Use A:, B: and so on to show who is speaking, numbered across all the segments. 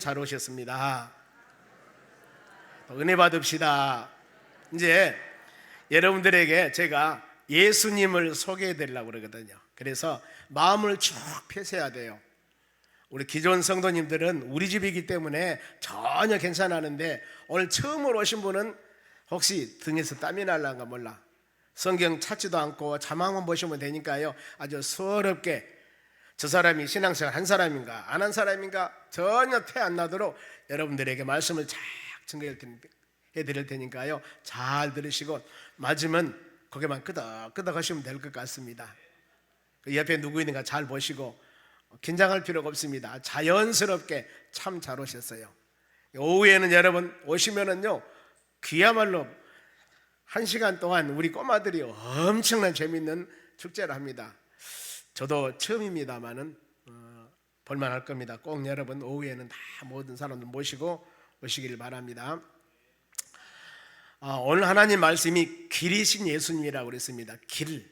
A: 잘 오셨습니다. 은혜 받읍시다. 이제 여러분들에게 제가 예수님을 소개해 드리려고 그러거든요. 그래서 마음을 쭉 펴셔야 돼요. 우리 기존 성도님들은 우리 집이기 때문에 전혀 괜찮았는데 오늘 처음으로 오신 분은 혹시 등에서 땀이 날란가 몰라. 성경 찾지도 않고 자막만 보시면 되니까요, 아주 수월하게 저 사람이 신앙생활 한 사람인가 안 한 사람인가 전혀 태 안 나도록 여러분들에게 말씀을 쫙 증거해 드릴 테니까요, 잘 들으시고 맞으면 고개만 끄덕끄덕 하시면 될 것 같습니다. 그 옆에 누구 있는가 잘 보시고 긴장할 필요가 없습니다. 자연스럽게 참 잘 오셨어요. 오후에는 여러분 오시면은요, 그야말로 1시간 동안 우리 꼬마들이 엄청난 재밌는 축제를 합니다. 저도 처음입니다만은 볼만할 겁니다. 꼭 여러분 오후에는 다 모든 사람들 모시고 오시길 바랍니다. 오늘 하나님 말씀이 길이신 예수님이라고 그랬습니다. 길,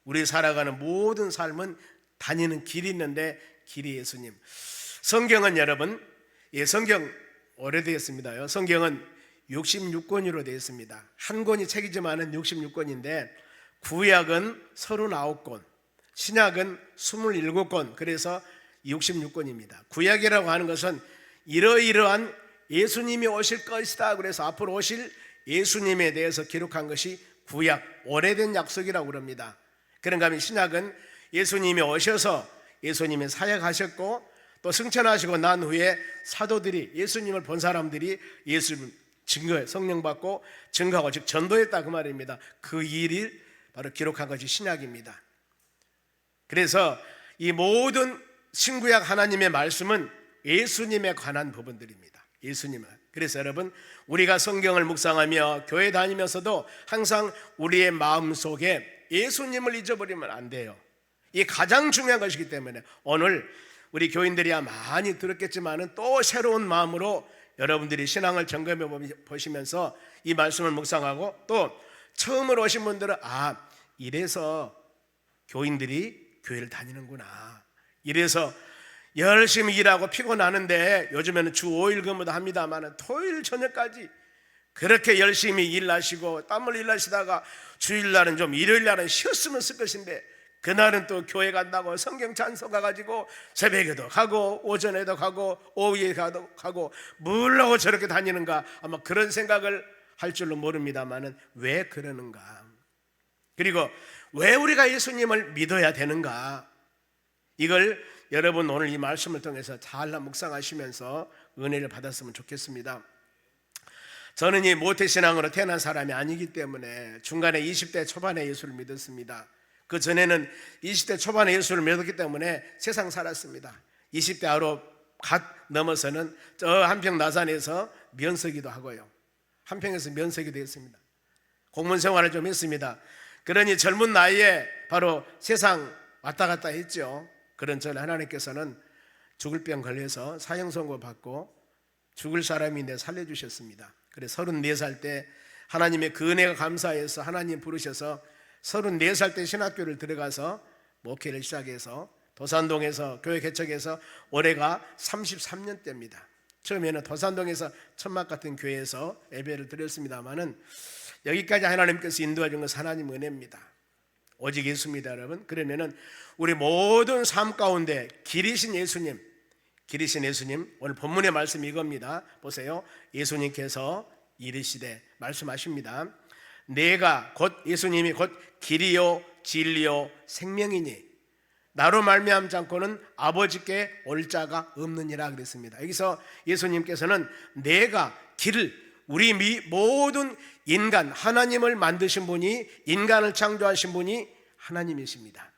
A: 우리 살아가는 모든 삶은 다니는 길이 있는데 길이 예수님. 성경은 여러분, 성경 오래되었습니다요. 성경은 66권으로 되어 있습니다. 한 권이 책이지만은 66권인데 구약은 39권, 신약은 27권, 그래서 66권입니다. 구약이라고 하는 것은 이러이러한 예수님이 오실 것이다, 그래서 앞으로 오실 예수님에 대해서 기록한 것이 구약, 오래된 약속이라고 그럽니다. 그런가 하면 신약은 예수님이 오셔서 예수님이 사역하셨고 또 승천하시고 난 후에 사도들이, 예수님을 본 사람들이 예수님 증거, 성령 받고 증거하고 즉 전도했다, 그 말입니다. 그 일을 바로 기록한 것이 신약입니다. 그래서 이 모든 신구약 하나님의 말씀은 예수님에 관한 부분들입니다. 예수님은. 그래서 여러분, 우리가 성경을 묵상하며 교회 다니면서도 항상 우리의 마음속에 예수님을 잊어버리면 안 돼요. 이게 가장 중요한 것이기 때문에 오늘 우리 교인들이야 많이 들었겠지만 또 새로운 마음으로 여러분들이 신앙을 점검해 보시면서 이 말씀을 묵상하고 또 처음으로 오신 분들은 이래서 교인들이 교회를 다니는구나, 이래서 열심히 일하고 피곤하는데 요즘에는 주 5일 근무도 합니다만 토요일 저녁까지 그렇게 열심히 일하시고 땀을 일하시다가 주일날은 좀 일요일날은 쉬었으면 쓸 것인데 그날은 또 교회 간다고 성경 찬송 가가지고 새벽에도 가고 오전에도 가고 오후에도 가고 뭘 하고 저렇게 다니는가, 아마 그런 생각을 할 줄로 모릅니다만은 왜 그러는가, 그리고 왜 우리가 예수님을 믿어야 되는가, 이걸 여러분 오늘 이 말씀을 통해서 잘 묵상하시면서 은혜를 받았으면 좋겠습니다. 저는 이 모태신앙으로 태어난 사람이 아니기 때문에 중간에 20대 초반에 예수를 믿었습니다. 그 전에는 20대 초반에 예수를 믿었기 때문에 세상 살았습니다. 20대 아로 갓 넘어서는 저 한평 나산에서 면서기도 하고요, 한평에서 면서기도 했습니다. 공무원 생활을 좀 했습니다. 그러니 젊은 나이에 바로 세상 왔다 갔다 했죠. 그런 저를 하나님께서는 죽을 병 걸려서 사형 선고 받고 죽을 사람인데 살려주셨습니다. 그래서 34살 때 하나님의 그 은혜가 감사해서 하나님 부르셔서 34살 때 신학교를 들어가서 목회를 시작해서 도산동에서 교회 개척해서 올해가 33년째입니다. 처음에는 도산동에서 천막 같은 교회에서 예배를 드렸습니다만은 여기까지 하나님께서 인도해 준 것은 하나님 은혜입니다. 오직 예수입니다, 여러분. 그러면은 우리 모든 삶 가운데 길이신 예수님, 길이신 예수님, 오늘 본문의 말씀이 이겁니다. 보세요. 예수님께서 이르시되 말씀하십니다. 내가 곧, 예수님이 곧 길이요 진리요 생명이니 나로 말미암지 않고는 아버지께 올 자가 없느니라 그랬습니다. 여기서 예수님께서는 내가 길을, 우리 모든 인간, 하나님을 만드신 분이, 인간을 창조하신 분이 하나님이십니다.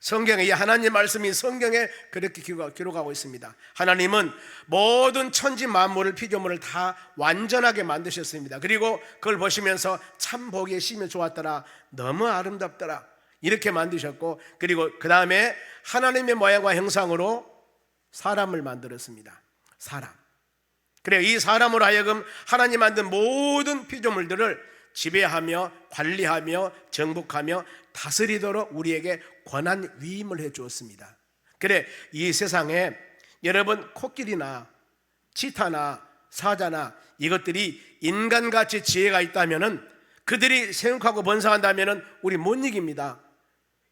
A: 성경에 이 하나님 말씀이 성경에 그렇게 기록하고 있습니다. 하나님은 모든 천지 만물을, 피조물을 다 완전하게 만드셨습니다. 그리고 그걸 보시면서 참 보기에 심히 좋았더라, 너무 아름답더라, 이렇게 만드셨고, 그리고 그 다음에 하나님의 모양과 형상으로 사람을 만들었습니다. 사람. 그래, 이 사람으로 하여금 하나님 만든 모든 피조물들을 지배하며 관리하며 정복하며 다스리도록 우리에게 권한 위임을 해 주었습니다. 그래, 이 세상에 여러분 코끼리나 치타나 사자나 이것들이 인간같이 지혜가 있다면은, 그들이 생육하고 번성한다면은 우리 못 이깁니다.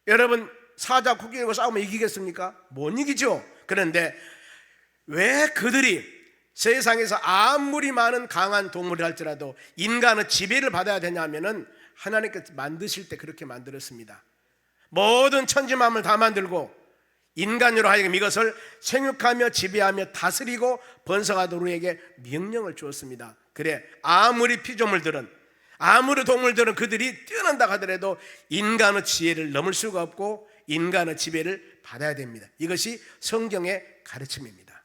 A: 여러분, 사자 코끼리하고 싸우면 이기겠습니까? 못 이기죠. 그런데 왜 그들이 세상에서 아무리 많은 강한 동물이 할지라도 인간의 지배를 받아야 되냐면은, 하나님께서 만드실 때 그렇게 만들었습니다. 모든 천지만물 다 만들고 인간으로 하여금 이것을 생육하며 지배하며 다스리고 번성하도록 우리에게 명령을 주었습니다. 그래, 아무리 피조물들은, 아무리 동물들은 그들이 뛰어난다 하더라도 인간의 지혜를 넘을 수가 없고 인간의 지배를 받아야 됩니다. 이것이 성경의 가르침입니다.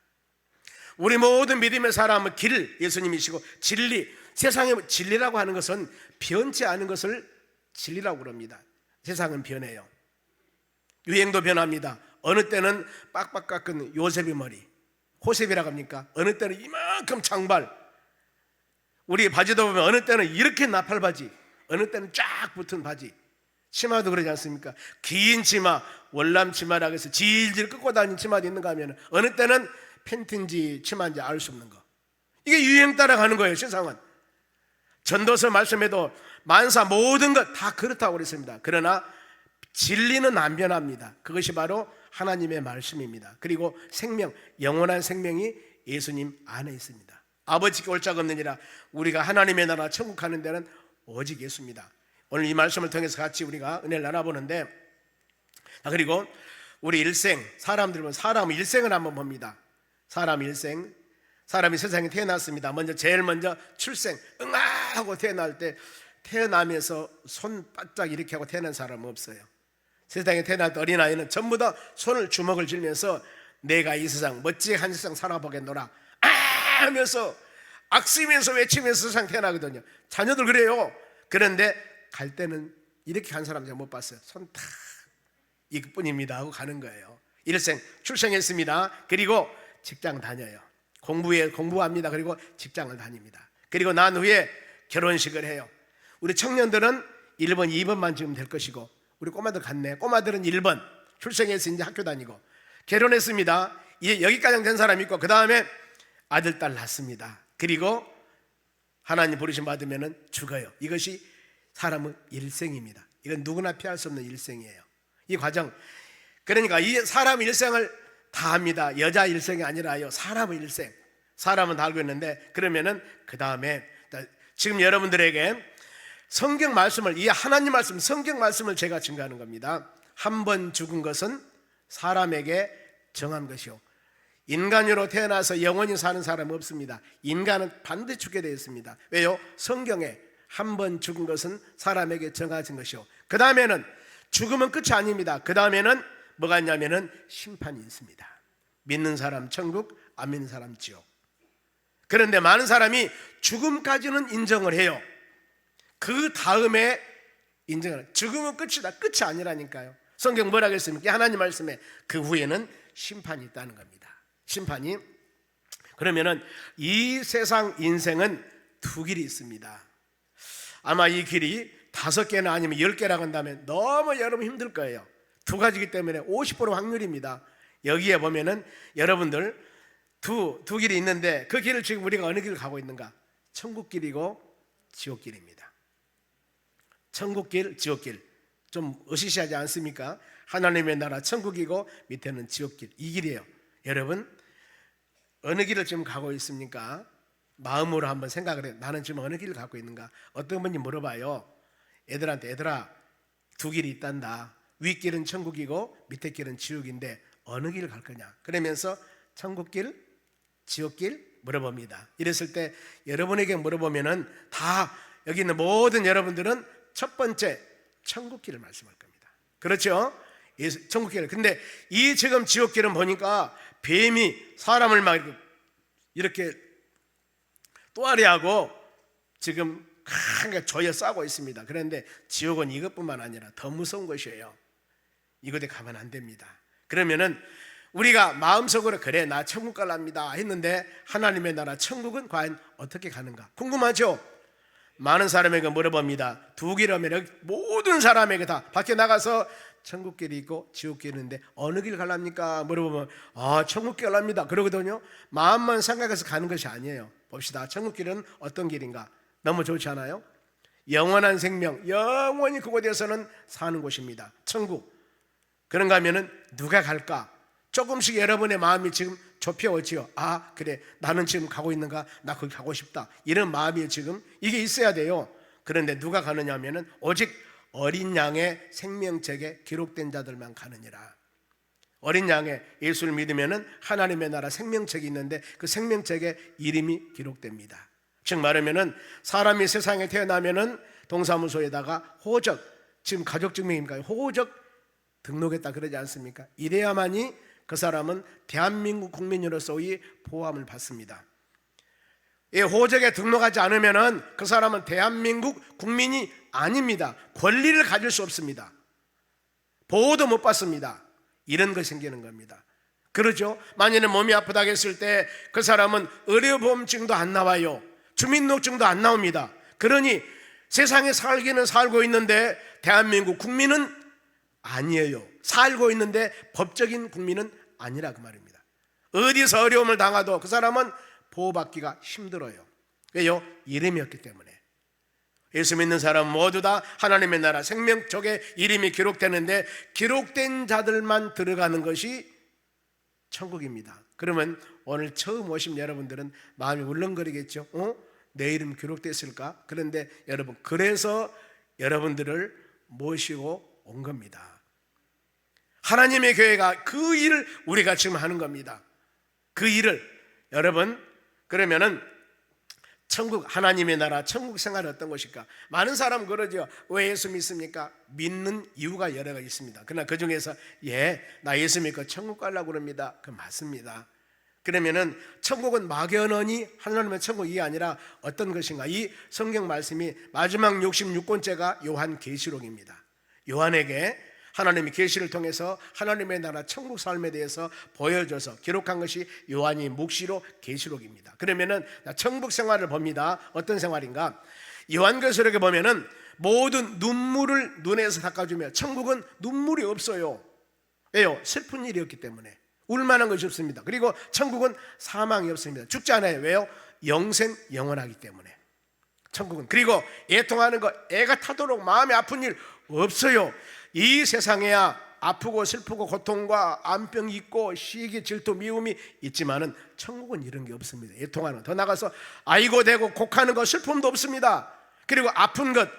A: 우리 모든 믿음의 사람은 길, 예수님이시고 진리, 세상에 진리라고 하는 것은 변치 않은 것을 진리라고 그럽니다. 세상은 변해요. 유행도 변합니다. 어느 때는 빡빡 깎은 요셉의 머리, 호셉이라고 합니까? 어느 때는 이만큼 장발, 우리 바지도 보면 어느 때는 이렇게 나팔 바지, 어느 때는 쫙 붙은 바지, 치마도 그러지 않습니까? 긴 치마, 월남 치마라고 해서 질질 끄고 다니는 치마도 있는가 하면 어느 때는 팬티인지 치마인지 알 수 없는 거. 이게 유행 따라가는 거예요. 세상은. 전도서 말씀에도 만사 모든 것 다 그렇다고 그랬습니다. 그러나 진리는 안 변합니다. 그것이 바로 하나님의 말씀입니다. 그리고 생명, 영원한 생명이 예수님 안에 있습니다. 아버지께 올 자 없느니라. 우리가 하나님의 나라 천국 가는 데는 오직 예수입니다. 오늘 이 말씀을 통해서 같이 우리가 은혜를 나눠보는데, 그리고 우리 일생, 사람들 보면 사람 일생을 한번 봅니다. 사람 일생, 사람이 세상에 태어났습니다. 먼저 제일 먼저 출생, 응아하고 태어날 때 태어나면서 손 바짝 이렇게 하고 태어난 사람은 없어요. 세상에 태어날 때 어린아이는 전부 다 손을 주먹을 쥐면서 내가 이 세상 멋지한 세상 살아보겠노라 하면서 악쓰면서 외치면서 세상 태어나거든요. 자녀들 그래요. 그런데 갈 때는 이렇게 간 사람 제가 못 봤어요. 손 탁 이것뿐입니다 하고 가는 거예요. 일생 출생했습니다. 그리고 직장 다녀요. 공부합니다. 그리고 직장을 다닙니다. 그리고 난 후에 결혼식을 해요. 우리 청년들은 1번, 2번만 지금 될 것이고, 우리 꼬마들 같네. 꼬마들은 1번 출생해서 이제 학교 다니고 결혼했습니다. 이제 여기까지 된 사람이 있고, 그 다음에 아들, 딸 낳습니다. 그리고 하나님 부르심 받으면 죽어요. 이것이 사람의 일생입니다. 이건 누구나 피할 수 없는 일생이에요. 이 과정, 그러니까 이 사람 일생을 다 합니다. 여자 일생이 아니라요, 사람의 일생. 사람은 다 알고 있는데, 그러면은 그 다음에 지금 여러분들에게 성경 말씀을, 이 하나님 말씀, 성경 말씀을 제가 증거하는 겁니다. 한 번 죽은 것은 사람에게 정한 것이요, 인간으로 태어나서 영원히 사는 사람은 없습니다. 인간은 반드시 죽게 되어 있습니다. 왜요? 성경에 한 번 죽은 것은 사람에게 정해진 것이요, 그 다음에는 죽으면 끝이 아닙니다. 그 다음에는 뭐가 있냐면은 심판이 있습니다. 믿는 사람 천국, 안 믿는 사람 지옥. 그런데 많은 사람이 죽음까지는 인정을 해요. 그 다음에 인정을, 죽으면 끝이다. 끝이 아니라니까요. 성경 뭐라고 했습니까? 하나님 말씀에 그 후에는 심판이 있다는 겁니다. 심판이. 그러면은 이 세상 인생은 두 길이 있습니다. 아마 이 길이 5개나 아니면 10개라고 한다면 너무 여러분 힘들 거예요. 두 가지이기 때문에 50% 확률입니다. 여기에 보면은 여러분들 두 길이 있는데, 그 길을 지금 우리가 어느 길을 가고 있는가? 천국길이고 지옥길입니다. 천국길, 지옥길. 좀 으시시하지 않습니까? 하나님의 나라 천국이고 밑에는 지옥길, 이 길이에요. 여러분 어느 길을 지금 가고 있습니까? 마음으로 한번 생각을 해요. 나는 지금 어느 길을 가고 있는가? 어떤 분이 물어봐요. 애들한테, 얘들아 두 길이 있단다. 윗길은 천국이고 밑에 길은 지옥인데 어느 길을 갈 거냐? 그러면서 천국길, 지옥길 물어봅니다. 이랬을 때 여러분에게 물어보면은 다 여기 있는 모든 여러분들은 첫 번째 천국길을 말씀할 겁니다. 그렇죠? 천국길. 근데 이 지금 지옥길은 보니까 뱀이 사람을 막 이렇게 또아리하고 지금 강하게 조여 싸고 있습니다. 그런데 지옥은 이것뿐만 아니라 더 무서운 것이에요. 이곳에 가면 안 됩니다. 그러면은 우리가 마음속으로 그래 나 천국 갈랍니다 했는데 하나님의 나라 천국은 과연 어떻게 가는가 궁금하죠? 많은 사람에게 물어봅니다. 두 길 하면 모든 사람에게 다 밖에 나가서 천국길이 있고 지옥길이 있는데 어느 길 갈랍니까? 물어보면 천국길 갈랍니다 그러거든요. 마음만 생각해서 가는 것이 아니에요. 봅시다. 천국길은 어떤 길인가? 너무 좋지 않아요? 영원한 생명, 영원히 그곳에서는 사는 곳입니다. 천국. 그런가 하면은 누가 갈까? 조금씩 여러분의 마음이 지금 좁혀오지요. 그래, 나는 지금 가고 있는가? 나 거기 가고 싶다. 이런 마음이 지금 이게 있어야 돼요. 그런데 누가 가느냐 하면은 오직 어린 양의 생명책에 기록된 자들만 가느니라. 어린 양의 예수를 믿으면은 하나님의 나라 생명책이 있는데 그 생명책에 이름이 기록됩니다. 즉 말하면은 사람이 세상에 태어나면은 동사무소에다가 호적, 지금 가족증명입니까? 호적 등록했다 그러지 않습니까? 이래야만이 그 사람은 대한민국 국민으로서의 보호함을 받습니다. 이 호적에 등록하지 않으면은 그 사람은 대한민국 국민이 아닙니다. 권리를 가질 수 없습니다. 보호도 못 받습니다. 이런 것이 생기는 겁니다. 그러죠? 만약에 몸이 아프다고 했을 때 그 사람은 의료보험증도 안 나와요. 주민등록증도 안 나옵니다. 그러니 세상에 살기는 살고 있는데 대한민국 국민은 아니에요. 살고 있는데 법적인 국민은 아니라 그 말입니다. 어디서 어려움을 당해도 그 사람은 보호받기가 힘들어요. 왜요? 이름이 없기 때문에. 예수 믿는 사람 모두 다 하나님의 나라 생명책에 이름이 기록되는데 기록된 자들만 들어가는 것이 천국입니다. 그러면 오늘 처음 오신 여러분들은 마음이 울렁거리겠죠. 내 이름 기록됐을까? 그런데 여러분, 그래서 여러분들을 모시고 온 겁니다. 하나님의 교회가 그 일을 우리가 지금 하는 겁니다. 그 일을 여러분, 그러면은 천국, 하나님의 나라 천국 생활은 어떤 것일까? 많은 사람 그러죠. 왜 예수 믿습니까? 믿는 이유가 여러 가지 있습니다. 그러나 그 중에서 나 예수 믿고 천국 가려고 그럽니다. 그 맞습니다. 그러면은 천국은 막연하니 하나님의 천국이 아니라 어떤 것인가? 이 성경 말씀이 마지막 66권째가 요한계시록입니다. 요한에게 하나님의 계시를 통해서 하나님의 나라 천국 삶에 대해서 보여줘서 기록한 것이 요한이 묵시록 계시록입니다. 그러면은 천국 생활을 봅니다. 어떤 생활인가? 요한계시록에 보면은 모든 눈물을 눈에서 닦아주며, 천국은 눈물이 없어요. 왜요? 슬픈 일이 없기 때문에. 울만한 것이 없습니다. 그리고 천국은 사망이 없습니다. 죽지 않아요. 왜요? 영생 영원하기 때문에. 천국은. 그리고 애통하는 거, 애가 타도록 마음이 아픈 일 없어요. 이 세상에야 아프고 슬프고 고통과 암병이 있고 시기, 질투, 미움이 있지만은 천국은 이런 게 없습니다. 애통하는, 더 나가서 아이고 대고 곡하는 거, 슬픔도 없습니다. 그리고 아픈 것,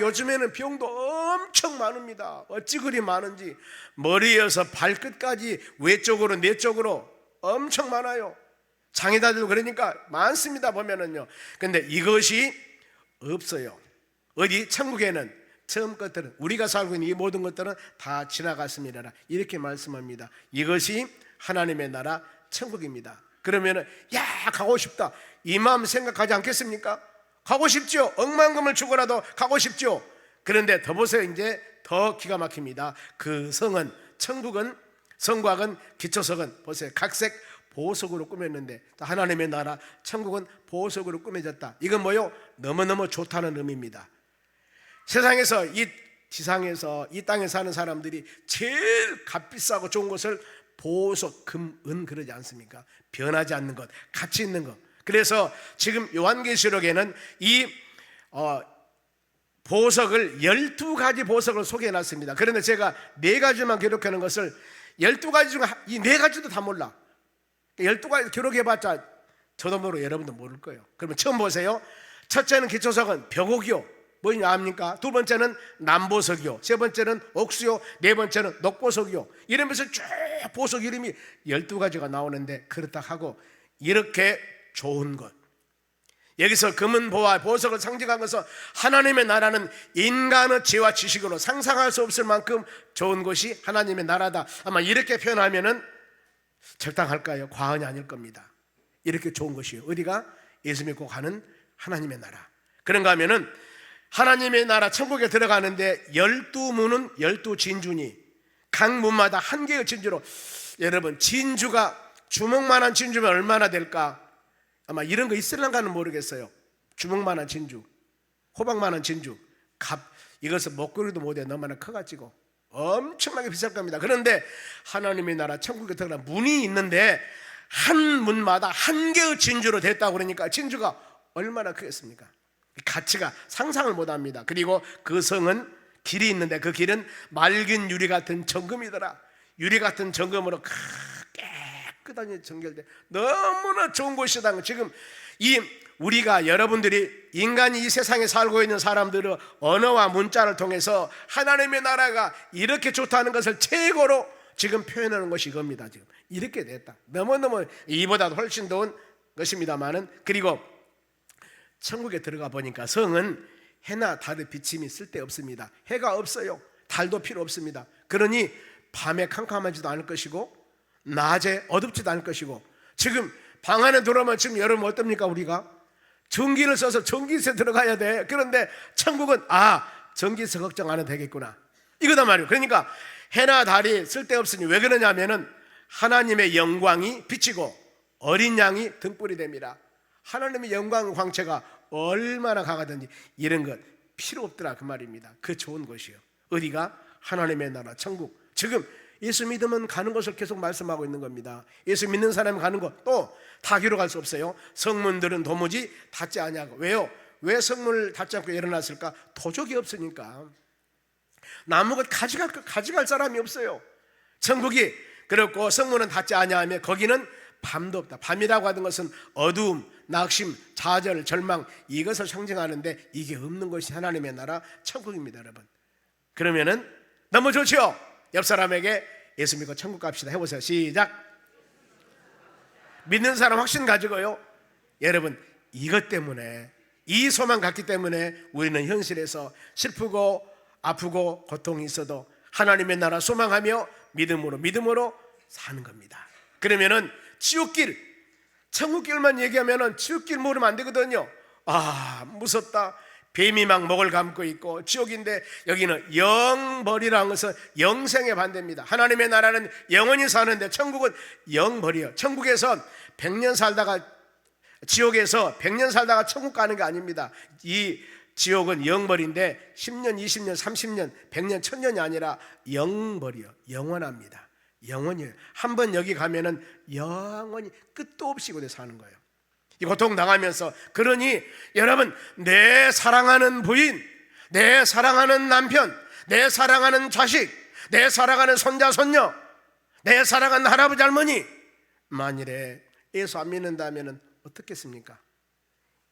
A: 요즘에는 병도 엄청 많습니다. 어찌 그리 많은지 머리에서 발끝까지 외쪽으로 내쪽으로 엄청 많아요. 장애자들도 그러니까 많습니다. 보면은요. 근데 이것이 없어요. 어디? 천국에는 처음 것들은, 우리가 살고 있는 이 모든 것들은 다 지나갔습니다. 이렇게 말씀합니다. 이것이 하나님의 나라 천국입니다. 그러면은 가고 싶다, 이 마음 생각하지 않겠습니까? 가고 싶죠. 억만금을 주고라도 가고 싶죠. 그런데 더 보세요. 이제 더 기가 막힙니다. 그 성은, 천국은, 성곽은, 기초석은 보세요. 각색 보석으로 꾸몄는데 하나님의 나라 천국은 보석으로 꾸며졌다. 이건 뭐요? 너무너무 좋다는 의미입니다. 세상에서, 이 지상에서, 이 땅에 사는 사람들이 제일 값비싸고 좋은 것을 보석, 금, 은 그러지 않습니까? 변하지 않는 것, 가치 있는 것. 그래서 지금 요한계시록에는 이 보석을 12가지 보석을 소개해놨습니다. 그런데 제가 4가지만 기록하는 것을, 12가지 중에 이 4가지도 다 몰라. 12가지 기록해봤자 저도 모르고 여러분도 모를 거예요. 그러면 처음 보세요. 첫째는 기초석은 벽옥이요. 뭐냐 압니까? 두 번째는 남보석이요. 세 번째는 옥수요. 네 번째는 녹보석이요. 이러면서 쭉 보석 이름이 12가지가 나오는데, 그렇다 하고 이렇게 좋은 것, 여기서 금은 보화, 보석을 상징한 것은 하나님의 나라는 인간의 지혜와 지식으로 상상할 수 없을 만큼 좋은 것이 하나님의 나라다. 아마 이렇게 표현하면은 적당할까요? 과언이 아닐 겁니다. 이렇게 좋은 것이에요. 어디가? 예수 믿고 가는 하나님의 나라. 그런가 하면은 하나님의 나라 천국에 들어가는데 12문은 12진주니 각 문마다 한 개의 진주로, 여러분 진주가 주먹만한 진주면 얼마나 될까? 아마 이런 거 있을랑가는 모르겠어요. 주먹만한 진주. 호박만한 진주, 이것은 먹거리도 못해 너무나 커가지고 엄청나게 비쌀 겁니다. 그런데 하나님의 나라 천국에 들어가는 문이 있는데 한 문마다 한 개의 진주로 됐다고 그러니까 진주가 얼마나 크겠습니까? 가치가 상상을 못합니다. 그리고 그 성은 길이 있는데 그 길은 맑은 유리 같은 정금이더라. 유리 같은 정금으로 깨끗하게 정결돼 너무나 좋은 곳이다. 지금 우리가 여러분들이 인간이 이 세상에 살고 있는 사람들의 언어와 문자를 통해서 하나님의 나라가 이렇게 좋다는 것을 최고로 지금 표현하는 것이 이겁니다. 지금 이렇게 됐다. 너무너무 이보다도 훨씬 좋은 것입니다만은, 그리고 천국에 들어가 보니까 성은 해나 달의 비침이 쓸데없습니다. 해가 없어요. 달도 필요 없습니다. 그러니 밤에 캄캄하지도 않을 것이고 낮에 어둡지도 않을 것이고, 지금 방 안에 들어오면 지금 여러분 어떻습니까? 우리가 전기를 써서 전기세 들어가야 돼. 그런데 천국은 전기세 걱정 안 해도 되겠구나, 이거단 말이에요. 그러니까 해나 달이 쓸데없으니 왜 그러냐면은 하나님의 영광이 비치고 어린 양이 등불이 됩니다. 하나님의 영광 광채가 얼마나 강하든지 이런 것 필요 없더라 그 말입니다. 그 좋은 것이요. 어디가? 하나님의 나라 천국. 지금 예수 믿으면 가는 것을 계속 말씀하고 있는 겁니다. 예수 믿는 사람이 가는 것, 또 타기로 갈 수 없어요. 성문들은 도무지 닫지 아니하고. 왜요? 왜 성문을 닫지 않고 일어났을까? 도적이 없으니까. 나무가 가져갈 사람이 없어요. 천국이 그렇고 성문은 닫지 아니하며 거기는 밤도 없다. 밤이라고 하는 것은 어두움, 낙심, 좌절, 절망, 이것을 상징하는데 이게 없는 것이 하나님의 나라 천국입니다. 여러분, 그러면은 너무 좋죠? 옆 사람에게 예수 믿고 천국 갑시다 해보세요. 시작. 믿는 사람 확신 가지고요. 여러분, 이것 때문에, 이 소망 갖기 때문에 우리는 현실에서 슬프고 아프고 고통이 있어도 하나님의 나라 소망하며 믿음으로 사는 겁니다. 그러면은 지옥길, 천국길만 얘기하면은 지옥길 모르면 안 되거든요. 무섭다. 뱀이 막 목을 감고 있고 지옥인데, 여기는 영벌이라는 것은 영생의 반대입니다. 하나님의 나라는 영원히 사는데 천국은 영벌이요. 천국에선 100년 살다가, 지옥에서 100년 살다가 천국 가는 게 아닙니다. 이 지옥은 영벌인데 10년, 20년, 30년, 100년, 1000년이 아니라 영벌이요. 영원합니다. 영원이에요. 한번 여기 가면은 영원히 끝도 없이 그대 사는 거예요. 이 고통 당하면서. 그러니 여러분, 내 사랑하는 부인, 내 사랑하는 남편, 내 사랑하는 자식, 내 사랑하는 손자 손녀, 내 사랑하는 할아버지 할머니, 만일에 예수 안 믿는다면 어떻겠습니까?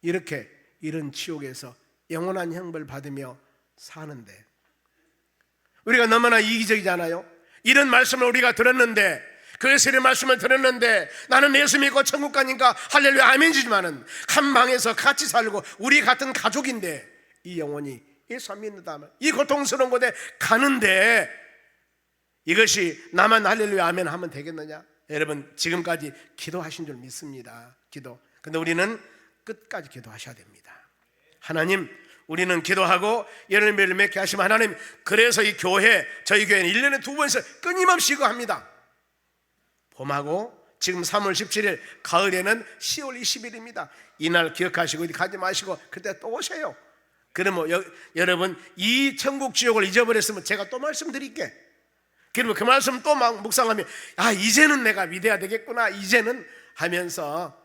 A: 이런 지옥에서 영원한 형벌 받으며 사는데, 우리가 너무나 이기적이잖아요. 이런 말씀을 우리가 들었는데, 그 예수의 말씀을 들었는데, 나는 예수 믿고 천국 가니까 할렐루야 아멘이지만은 한 방에서 같이 살고 우리 같은 가족인데 이 영혼이 예수 안 믿는다면 이 고통스러운 곳에 가는데 이것이 나만 할렐루야 아멘 하면 되겠느냐? 여러분, 지금까지 기도하신 줄 믿습니다. 근데 우리는 끝까지 기도하셔야 됩니다. 하나님, 우리는 기도하고 열매를 맺게 하시면 하나님, 그래서 이 교회, 저희 교회는 1년에 2번씩 끊임없이 이거 합니다. 봄하고 지금 3월 17일, 가을에는 10월 20일입니다. 이날 기억하시고 어디 가지 마시고 그때 또 오세요. 그러면 여러분, 이 천국 지옥을 잊어버렸으면 제가 또 말씀드릴게. 그러면 그 말씀 또 막 묵상하면 이제는 내가 믿어야 되겠구나, 이제는 하면서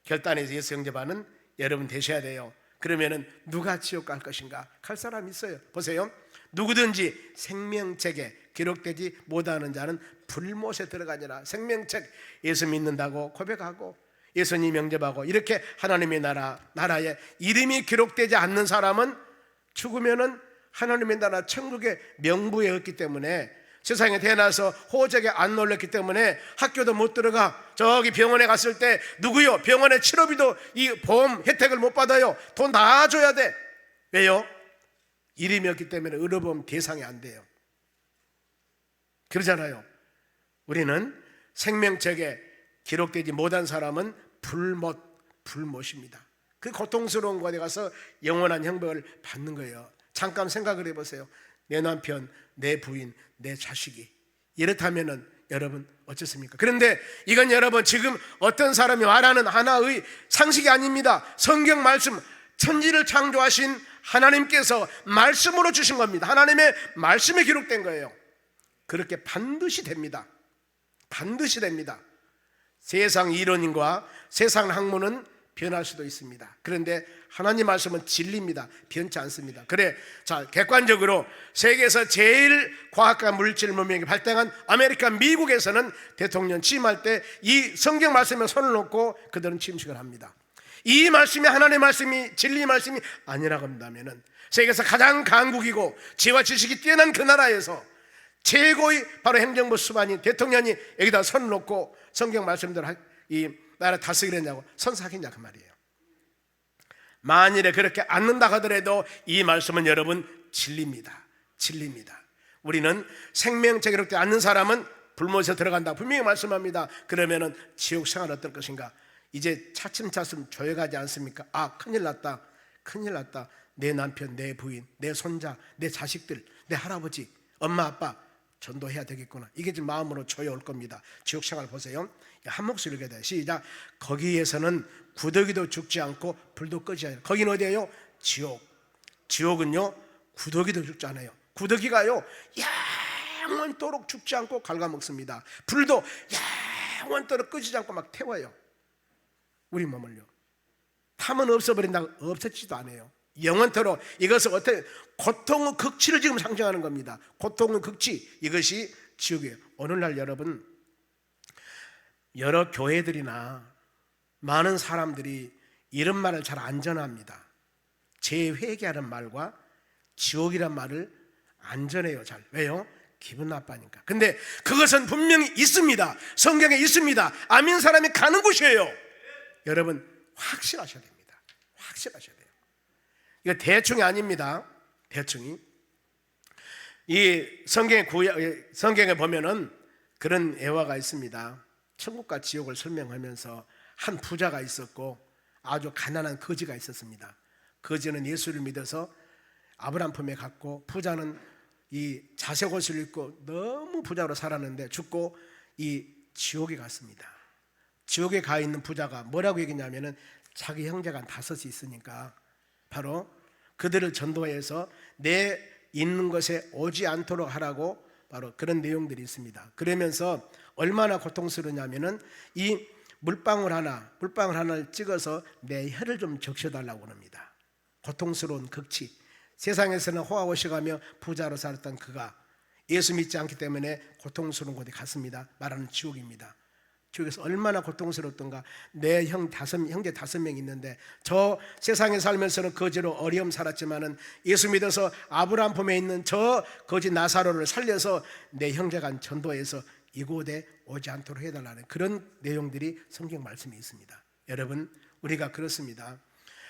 A: 결단해서 예수 영접하는 여러분 되셔야 돼요. 그러면은 누가 지옥 갈 것인가? 갈 사람 있어요. 보세요. 누구든지 생명책에 기록되지 못하는 자는 불못에 들어가니라. 생명책, 예수 믿는다고 고백하고 예수님 영접하고 이렇게 하나님의 나라에 이름이 기록되지 않는 사람은 죽으면은 하나님의 나라 천국의 명부에 없기 때문에, 세상에 태어나서 호적에 안 놀랐기 때문에 학교도 못 들어가. 저기 병원에 갔을 때 누구요? 병원에 치료비도 이 보험 혜택을 못 받아요. 돈 다 줘야 돼. 왜요? 이름이 없기 때문에 의료보험 대상이 안 돼요. 그러잖아요. 우리는 생명책에 기록되지 못한 사람은 불못입니다. 그 고통스러운 곳에 가서 영원한 형벌을 받는 거예요. 잠깐 생각을 해보세요. 내 남편, 내 부인, 내 자식이 이렇다면은 여러분 어쩌습니까? 그런데 이건 여러분 지금 어떤 사람이 말하는 하나의 상식이 아닙니다. 성경 말씀, 천지를 창조하신 하나님께서 말씀으로 주신 겁니다. 하나님의 말씀에 기록된 거예요. 그렇게 반드시 됩니다. 반드시 됩니다. 세상 이론과 세상 학문은 변할 수도 있습니다. 그런데 하나님 말씀은 진리입니다. 변치 않습니다. 그래, 자, 객관적으로 세계에서 제일 과학과 물질 문명이 발달한 아메리카 미국에서는 대통령 취임할 때 이 성경 말씀에 손을 놓고 그들은 취임식을 합니다. 이 말씀이 하나님의 말씀이 진리 말씀이 아니라고 한다면은 세계에서 가장 강국이고 지혜와 지식이 뛰어난 그 나라에서 최고의 바로 행정부 수반인 대통령이 여기다 손을 놓고 성경 말씀대로 이 나라 다스리겠냐고 선사하겠냐 그 말이에요. 만일에 그렇게 않는다 하더라도 이 말씀은 여러분 진리입니다. 진리입니다. 우리는 생명체 기록되지 않는 사람은 불못에 들어간다 분명히 말씀합니다. 그러면은 지옥 생활 어떨 것인가? 이제 차츰차츰 조여가지 않습니까? 아, 큰일 났다. 큰일 났다. 내 남편, 내 부인, 내 손자, 내 자식들, 내 할아버지, 엄마, 아빠 전도해야 되겠구나. 이게 지금 마음으로 조여올 겁니다. 지옥 생활 보세요. 한 목소리 읽어야 돼요. 시작. 거기에서는 구더기도 죽지 않고 불도 끄지 않아요. 거기는 어디예요? 지옥. 지옥은요 구더기도 죽지 않아요. 구더기가요 영원토록 죽지 않고 갉아먹습니다. 불도 영원토록 끄지 않고 막 태워요. 우리 몸을요. 탐은 없어버린다. 없어지지도 않아요. 영원토록. 이것은 어떻게 고통의 극치를 지금 상징하는 겁니다. 고통의 극치, 이것이 지옥이에요. 오늘날 여러분, 여러 교회들이나 많은 사람들이 이런 말을 잘 안 전합니다. 재회개하는 말과 지옥이란 말을 안 전해요. 잘. 왜요? 기분 나빠하니까. 근데 그것은 분명히 있습니다. 성경에 있습니다. 아민 사람이 가는 곳이에요. 여러분 확실하셔야 됩니다. 확실하셔야 돼요. 이거 대충이 아닙니다. 대충이. 이 성경에 보면은 그런 예화가 있습니다. 천국과 지옥을 설명하면서 한 부자가 있었고 아주 가난한 거지가 있었습니다. 거지는 예수를 믿어서 아브라함 품에 갔고 부자는 이 자색 옷을 입고 너무 부자로 살았는데 죽고 이 지옥에 갔습니다. 지옥에 가 있는 부자가 뭐라고 얘기했냐면은 자기 형제가 5이 있으니까 바로 그들을 전도해서 내 있는 것에 오지 않도록 하라고 바로 그런 내용들이 있습니다. 그러면서 얼마나 고통스러우냐면은 이 물방울 하나를 찍어서 내 혀를 좀 적셔달라고 합니다. 고통스러운 극치. 세상에서는 호화호식하며 부자로 살았던 그가 예수 믿지 않기 때문에 고통스러운 곳에 갔습니다. 말하는 지옥입니다. 지옥에서 얼마나 고통스럽던가. 내 형제 5명 있는데 저 세상에 살면서는 거지로 어려움 살았지만은 예수 믿어서 아브라함 품에 있는 저 거지 나사로를 살려서 내 형제간 전도해서 이곳에 오지 않도록 해달라는 그런 내용들이 성경 말씀이 있습니다. 여러분 우리가 그렇습니다.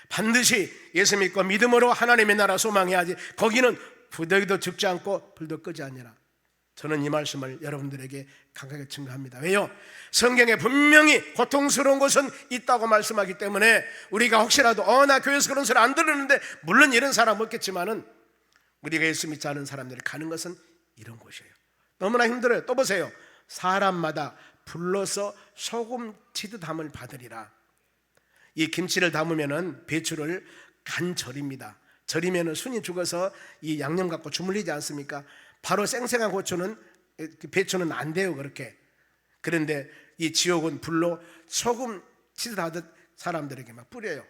A: 반드시 예수 믿고 믿음으로 하나님의 나라 소망해야지. 거기는 부더기도 죽지 않고 불도 끄지 아니라. 저는 이 말씀을 여러분들에게 강하게 증거합니다. 왜요? 성경에 분명히 고통스러운 것은 있다고 말씀하기 때문에 우리가 혹시라도 나 교회에서 그런 소리 안 들었는데, 물론 이런 사람 없겠지만은 우리가 예수 믿지 않은 사람들이 가는 것은 이런 곳이에요. 너무나 힘들어요. 또 보세요. 사람마다 불러서 소금 치듯 함을 받으리라. 이 김치를 담으면은 배추를 간 절입니다. 절이면은 순이 죽어서 이 양념 갖고 주물리지 않습니까? 바로 생생한 고추는 배추는 안 돼요. 그렇게. 그런데 이 지옥은 불로 소금 치듯 하듯 사람들에게 막 뿌려요.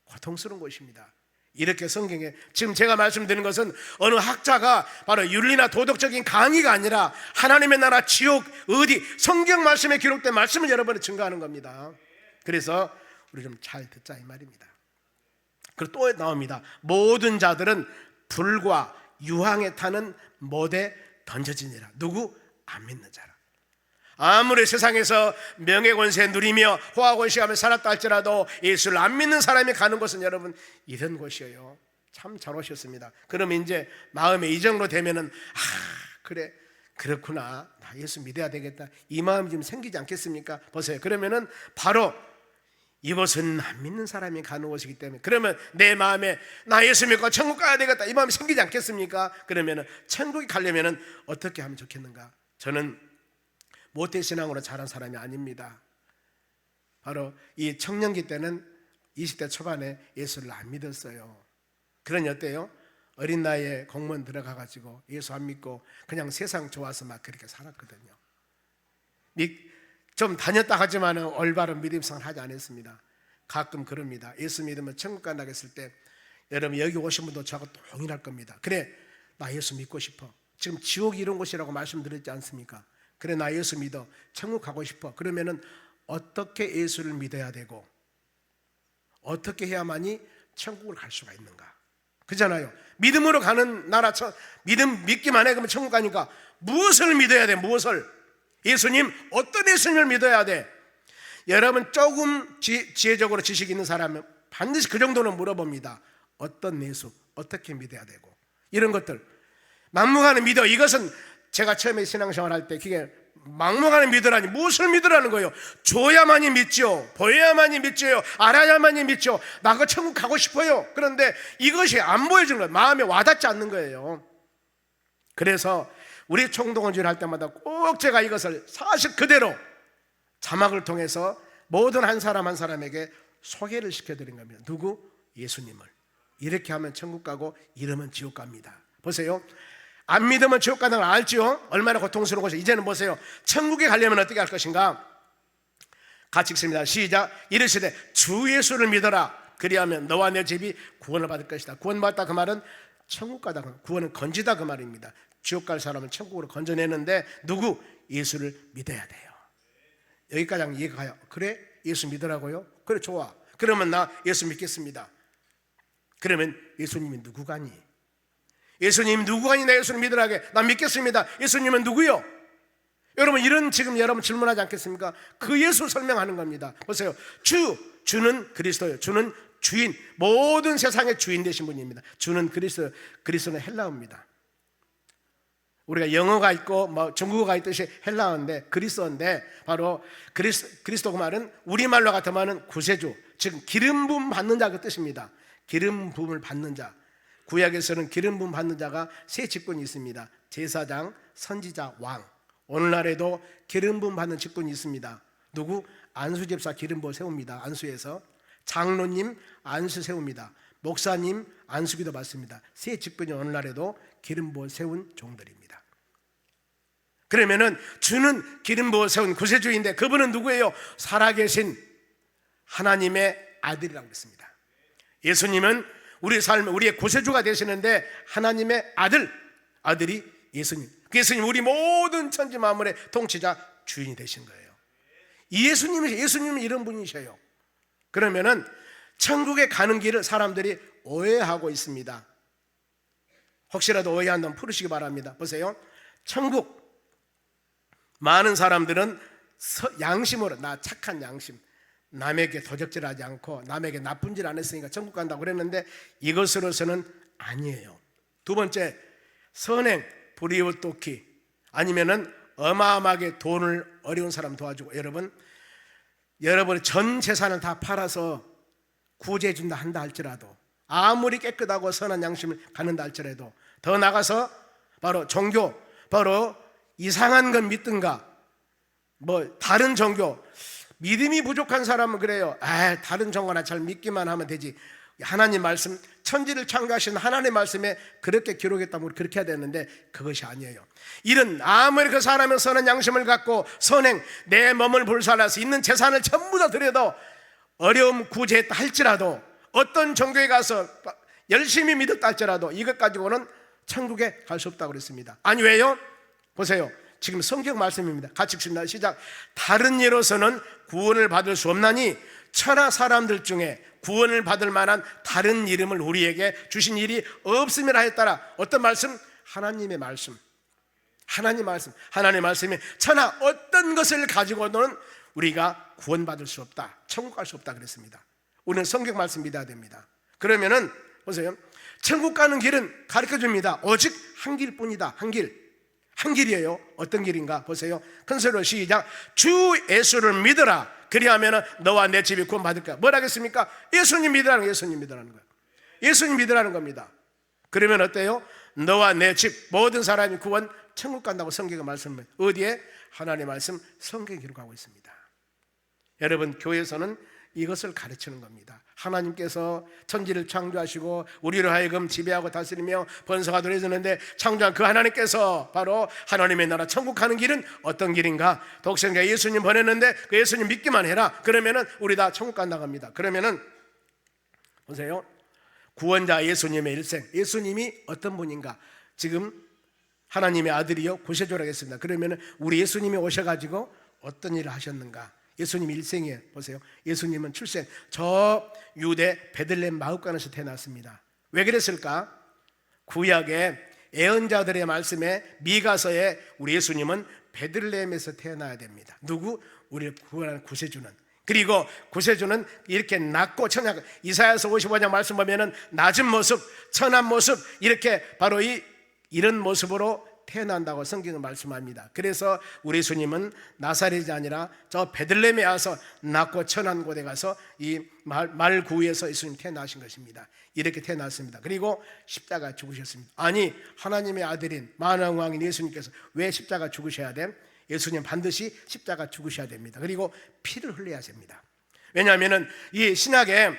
A: 고통스러운 것입니다. 이렇게 성경에 지금 제가 말씀드리는 것은 어느 학자가 바로 윤리나 도덕적인 강의가 아니라 하나님의 나라 지옥 어디 성경 말씀에 기록된 말씀을 여러분이 증거하는 겁니다. 그래서 우리 좀 잘 듣자 이 말입니다. 그리고 또 나옵니다. 모든 자들은 불과 유황에 타는 못에 던져지니라. 누구? 안 믿는 자라. 아무리 세상에서 명예권세 누리며 호화곤시하며 살았다 할지라도 예수를 안 믿는 사람이 가는 곳은 여러분 이런 곳이에요. 참 잘 오셨습니다. 그러면 이제 마음에 이 정도 되면은 그래 그렇구나, 나 예수 믿어야 되겠다, 이 마음이 좀 생기지 않겠습니까? 보세요. 그러면은 바로 이곳은 안 믿는 사람이 가는 곳이기 때문에, 그러면 내 마음에 나 예수 믿고 천국 가야 되겠다 이 마음이 생기지 않겠습니까? 그러면은 천국에 가려면은 어떻게 하면 좋겠는가? 저는 모태신앙으로 자란 사람이 아닙니다. 바로 이 청년기 때는 20대 초반에 예수를 안 믿었어요. 그러니 어때요? 어린 나이에 공무원 들어가가지고 예수 안 믿고 그냥 세상 좋아서 막 그렇게 살았거든요. 좀 다녔다 하지만 올바른 믿음생활 하지 않았습니다. 가끔 그럽니다. 예수 믿으면 천국 간다고 했을 때 여러분 여기 오신 분도 저하고 동일할 겁니다. 그래 나 예수 믿고 싶어. 지금 지옥이 이런 곳이라고 말씀드렸지 않습니까? 그래 나 예수 믿어. 천국 가고 싶어. 그러면은 어떻게 예수를 믿어야 되고 어떻게 해야만이 천국을 갈 수가 있는가? 그잖아요. 믿음으로 가는 나라, 믿기만 해 그러면 천국 가니까 무엇을 믿어야 돼? 무엇을? 예수님, 어떤 예수님을 믿어야 돼? 여러분 조금 지혜적으로 지식 있는 사람은 반드시 그 정도는 물어봅니다. 어떤 예수, 어떻게 믿어야 되고 이런 것들 막무가내 믿어. 이것은 제가 처음에 신앙생활 할 때 그게 막무가내 믿으라니 무엇을 믿으라는 거예요? 줘야만이 믿죠. 보여야만이 믿죠. 알아야만이 믿죠. 나 그 천국 가고 싶어요. 그런데 이것이 안 보여주는 거예요. 마음에 와닿지 않는 거예요. 그래서 우리 총동원주를 할 때마다 꼭 제가 이것을 사실 그대로 자막을 통해서 모든 한 사람 한 사람에게 소개를 시켜드린 겁니다. 누구? 예수님을. 이렇게 하면 천국 가고 이러면 지옥 갑니다. 보세요. 안 믿으면 지옥 가는 걸 알지요? 얼마나 고통스러운 것이. 이제는 보세요. 천국에 가려면 어떻게 할 것인가? 같이 읽습니다. 시작. 이르시되 주 예수를 믿어라. 그리하면 너와 내 집이 구원을 받을 것이다. 구원받다 그 말은 천국 가다, 구원은 건지다 그 말입니다. 지옥 갈 사람은 천국으로 건져내는데 누구? 예수를 믿어야 돼요. 여기까지 이해가 가요. 그래? 예수 믿으라고요? 그래 좋아. 그러면 나 예수 믿겠습니다. 그러면 예수님이 누구가니? 예수님 누구가니 나 예수를 믿으라게? 나 믿겠습니다. 예수님은 누구요? 여러분 이런 지금 여러분 질문하지 않겠습니까? 그 예수 설명하는 겁니다. 보세요. 주는 그리스도예요. 주는 주인, 모든 세상의 주인 되신 분입니다. 주는 그리스도, 그리스도는 헬라어입니다. 우리가 영어가 있고 뭐 중국어가 있듯이 헬라어인데 그리스도인데 바로 그리스도 그 말은 우리말로 같으면 구세주, 즉 기름 부음 받는 자 그 뜻입니다. 기름 부음을 받는 자. 구약에서는 기름 부음 받는 자가 세 직분이 있습니다. 제사장, 선지자, 왕. 오늘날에도 기름 부음 받는 직분이 있습니다. 누구? 안수 집사 기름 부어 세웁니다. 안수에서 장로님 안수 세웁니다. 목사님 안수기도 받습니다. 세 직분이 오늘날에도 기름 부어 세운 종들입니다. 그러면은 주는 기름 부어 세운 구세주인데 그분은 누구예요? 살아계신 하나님의 아들이라고 했습니다. 예수님은 우리 삶, 우리의 구세주가 되시는데 하나님의 아들이 예수님. 그 예수님 우리 모든 천지 만물의 통치자 주인이 되신 거예요. 이 예수님은 이런 분이셔요. 그러면은 천국에 가는 길을 사람들이 오해하고 있습니다. 혹시라도 오해한다면 풀으시기 바랍니다. 보세요. 천국 많은 사람들은 양심으로 나 착한 양심, 남에게 도적질하지 않고 남에게 나쁜 질 안 했으니까 천국 간다고 그랬는데 이것으로서는 아니에요. 두 번째, 선행, 불이웃돕기 아니면은 어마어마하게 돈을 어려운 사람 도와주고 여러분의 전 재산을 다 팔아서 구제해 준다 한다 할지라도 아무리 깨끗하고 선한 양심을 갖는다 할지라도 더 나가서 바로 종교, 바로 이상한 건 믿든가 뭐 다른 종교 믿음이 부족한 사람은 그래요. 다른 종교나 잘 믿기만 하면 되지. 하나님 말씀, 천지를 창조하신 하나님의 말씀에 그렇게 기록했다면 그렇게 해야 되는데 그것이 아니에요. 이런 아무리 그 사람은 선한 양심을 갖고 선행, 내 몸을 불살라서 있는 재산을 전부 다 드려도 어려움 구제했다 할지라도 어떤 종교에 가서 열심히 믿었다 할지라도 이것 가지고는 천국에 갈 수 없다고 그랬습니다. 아니 왜요? 보세요. 지금 성경 말씀입니다. 같이 읽습니다. 시작. 다른 예로서는 구원을 받을 수 없나니 천하 사람들 중에 구원을 받을 만한 다른 이름을 우리에게 주신 일이 없음이라 했더라. 어떤 말씀? 하나님의 말씀. 하나님의 말씀이 천하 어떤 것을 가지고는 우리가 구원받을 수 없다, 천국 갈 수 없다 그랬습니다. 우리는 성경 말씀 믿어야 됩니다. 그러면은 보세요. 천국 가는 길은 가르쳐 줍니다. 오직 한 길뿐이다. 한 길이에요. 어떤 길인가 보세요. 큰 소리로 시작. 주 예수를 믿어라. 그리하면 너와 내 집이 구원받을 거야. 뭐라 하겠습니까? 예수님 믿으라는 거예요. 예수님 믿으라는 겁니다. 그러면 어때요? 너와 내 집 모든 사람이 구원 천국 간다고 성경에 말씀해요. 어디에? 하나님의 말씀 성경에 기록하고 있습니다. 여러분 교회에서는 이것을 가르치는 겁니다. 하나님께서 천지를 창조하시고 우리로 하여금 지배하고 다스리며 번성하도록 해주는데, 창조한 그 하나님께서 바로 하나님의 나라 천국 가는 길은 어떤 길인가? 독생자 예수님 보냈는데 그 예수님 믿기만 해라. 그러면은 우리 다 천국 간다고 합니다. 그러면은 보세요, 구원자 예수님의 일생, 예수님이 어떤 분인가? 지금 하나님의 아들이요 구세주라고 했습니다. 그러면은 우리 예수님이 오셔가지고 어떤 일을 하셨는가? 예수님 일생이에요. 보세요, 예수님은 출생 저 유대 베들레헴 마을간에서 태어났습니다. 왜 그랬을까? 구약의 예언자들의 말씀에 미가서에 우리 예수님은 베들레헴에서 태어나야 됩니다. 누구? 우리를 구원하는 구세주는. 그리고 구세주는 이렇게 낮고 천한, 이사야서 55장 말씀 보면은 낮은 모습, 천한 모습, 이렇게 바로 이런 모습으로 태어난다고 성경은 말씀합니다. 그래서 우리 예수님은 나사렛이 아니라 저 베들레헴에 와서 낮고 천한 곳에 가서 이 말구에서 예수님 태어나신 것입니다. 이렇게 태어났습니다. 그리고 십자가 죽으셨습니다. 아니, 하나님의 아들인 만왕의 왕인 예수님께서 왜 십자가 죽으셔야 돼? 예수님 반드시 십자가 죽으셔야 됩니다. 그리고 피를 흘려야 됩니다. 왜냐하면 이 신약에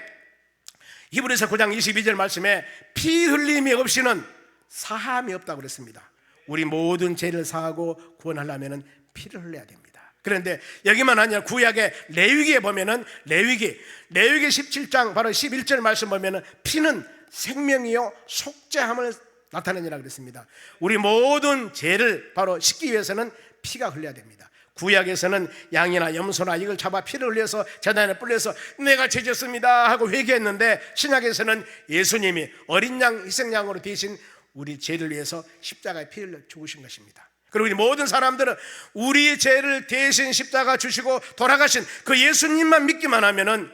A: 히브리서 9장 22절 말씀에 피 흘림이 없이는 사함이 없다고 그랬습니다. 우리 모든 죄를 사하고 구원하려면 피를 흘려야 됩니다. 그런데 여기만 아니라 구약의 레위기에 보면은 레위기 17장 바로 11절 말씀 보면은 피는 생명이요 속죄함을 나타내니라 그랬습니다. 우리 모든 죄를 바로 씻기 위해서는 피가 흘려야 됩니다. 구약에서는 양이나 염소나 이걸 잡아 피를 흘려서 제단에 뿌려서 내가 죄졌습니다 하고 회개했는데, 신약에서는 예수님이 어린 양 희생양으로 대신 우리 죄를 위해서 십자가에 피 흘려 죽으신 것입니다. 그리고 우리 모든 사람들은 우리 죄를 대신 십자가 주시고 돌아가신 그 예수님만 믿기만 하면은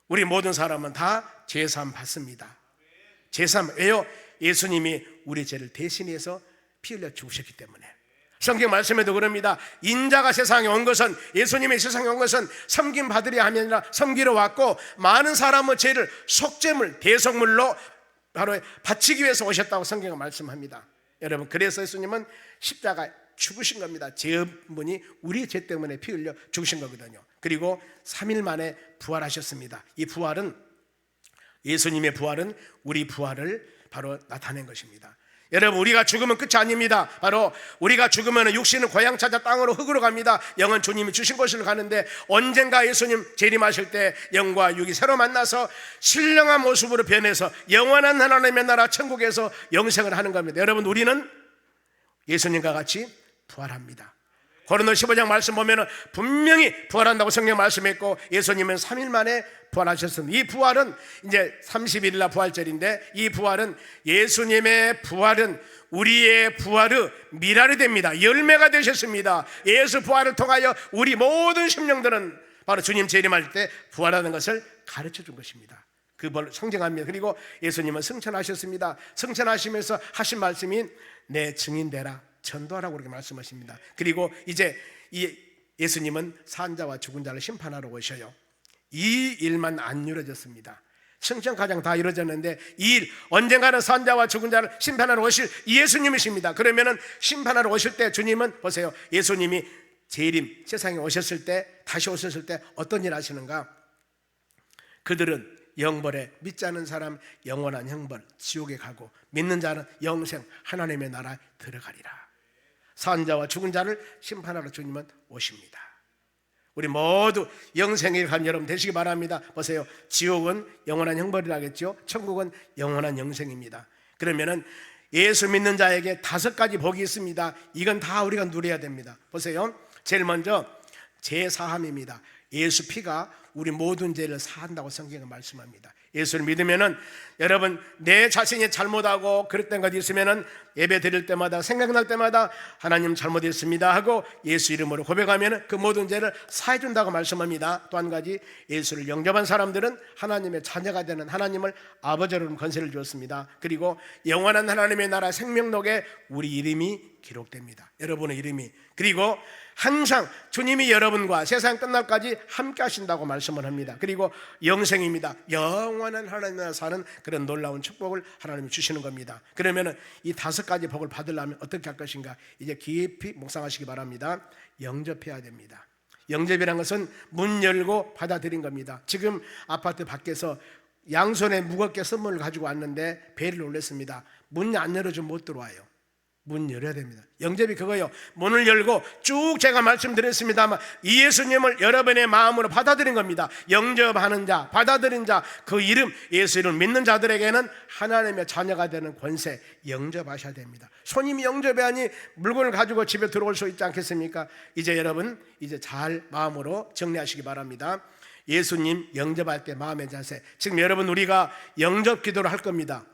A: 우리 모든 사람은 다 죄사함 받습니다. 죄사함, 왜요? 예수님이 우리 죄를 대신해서 피 흘려 죽으셨기 때문에. 성경 말씀에도 그럽니다. 인자가 세상에 온 것은, 예수님이 세상에 온 것은 섬김 받으려 함이 아니라 섬기러 왔고, 많은 사람의 죄를 속죄물, 대속물로 바로 바치기 위해서 오셨다고 성경은 말씀합니다. 여러분, 그래서 예수님은 십자가 죽으신 겁니다. 죄분이 우리 죄 때문에 피 흘려 죽으신 거거든요. 그리고 3일 만에 부활하셨습니다. 이 부활은, 예수님의 부활은 우리 부활을 바로 나타낸 것입니다. 여러분, 우리가 죽으면 끝이 아닙니다. 바로 우리가 죽으면 육신은 고향 찾아 땅으로 흙으로 갑니다. 영은 주님이 주신 곳으로 가는데, 언젠가 예수님 재림하실 때 영과 육이 새로 만나서 신령한 모습으로 변해서 영원한 하나님의 나라 천국에서 영생을 하는 겁니다. 여러분, 우리는 예수님과 같이 부활합니다. 고린도서 15장 말씀 보면 분명히 부활한다고 성경 말씀했고, 예수님은 3일 만에 부활하셨습니다. 이 부활은 이제 30일이나 부활절인데, 이 부활은, 예수님의 부활은 우리의 부활의 미랄이 됩니다. 열매가 되셨습니다. 예수 부활을 통하여 우리 모든 심령들은 바로 주님 재림할 때 부활하는 것을 가르쳐 준 것입니다. 그걸 상징합니다. 그리고 예수님은 승천하셨습니다. 승천하시면서 하신 말씀이 내 증인되라, 전도하라고 그렇게 말씀하십니다. 그리고 이제 이 예수님은 산자와 죽은 자를 심판하러 오셔요. 이 일만 안 이루어졌습니다. 승천 가장 다 이루어졌는데, 이 일, 언젠가는 산자와 죽은 자를 심판하러 오실 예수님이십니다. 그러면은 심판하러 오실 때 주님은 보세요, 예수님이 재림 세상에 오셨을 때, 다시 오셨을 때 어떤 일 하시는가? 그들은 영벌에, 믿지 않는 사람 영원한 형벌 지옥에 가고, 믿는 자는 영생 하나님의 나라에 들어가리라. 산자와 죽은 자를 심판하러 주님은 오십니다. 우리 모두 영생에 간 여러분 되시기 바랍니다. 보세요, 지옥은 영원한 형벌이라겠죠. 천국은 영원한 영생입니다. 그러면은 예수 믿는 자에게 5가지 복이 있습니다. 이건 다 우리가 누려야 됩니다. 보세요, 제일 먼저 죄사함입니다. 예수 피가 우리 모든 죄를 사한다고 성경은 말씀합니다. 예수를 믿으면은, 여러분, 내 자신이 잘못하고 그랬던 것 있으면은 예배 드릴 때마다, 생각날 때마다 하나님 잘못했습니다 하고 예수 이름으로 고백하면은 그 모든 죄를 사해 준다고 말씀합니다. 또 한 가지, 예수를 영접한 사람들은 하나님의 자녀가 되는, 하나님을 아버지로 권세를 주었습니다. 그리고 영원한 하나님의 나라 생명록에 우리 이름이 기록됩니다. 여러분의 이름이. 그리고 항상 주님이 여러분과 세상 끝날까지 함께 하신다고 말씀을 합니다. 그리고 영생입니다. 영원한 하나님 나라 사는 그런 놀라운 축복을 하나님이 주시는 겁니다. 그러면 이 5가지 복을 받으려면 어떻게 할 것인가? 이제 깊이 묵상하시기 바랍니다. 영접해야 됩니다. 영접이라는 것은 문 열고 받아들인 겁니다. 지금 아파트 밖에서 양손에 무겁게 선물을 가지고 왔는데 배를 놀랐습니다. 문 안 열어주면 못 들어와요. 문 열어야 됩니다. 영접이 그거예요. 문을 열고 쭉 제가 말씀드렸습니다만 이 예수님을 여러분의 마음으로 받아들인 겁니다. 영접하는 자, 받아들인 자, 그 이름 예수를 믿는 자들에게는 하나님의 자녀가 되는 권세 영접하셔야 됩니다. 손님이 영접해야니 물건을 가지고 집에 들어올 수 있지 않겠습니까? 이제 여러분 이제 잘 마음으로 정리하시기 바랍니다. 예수님 영접할 때 마음의 자세. 지금 여러분 우리가 영접 기도를 할 겁니다.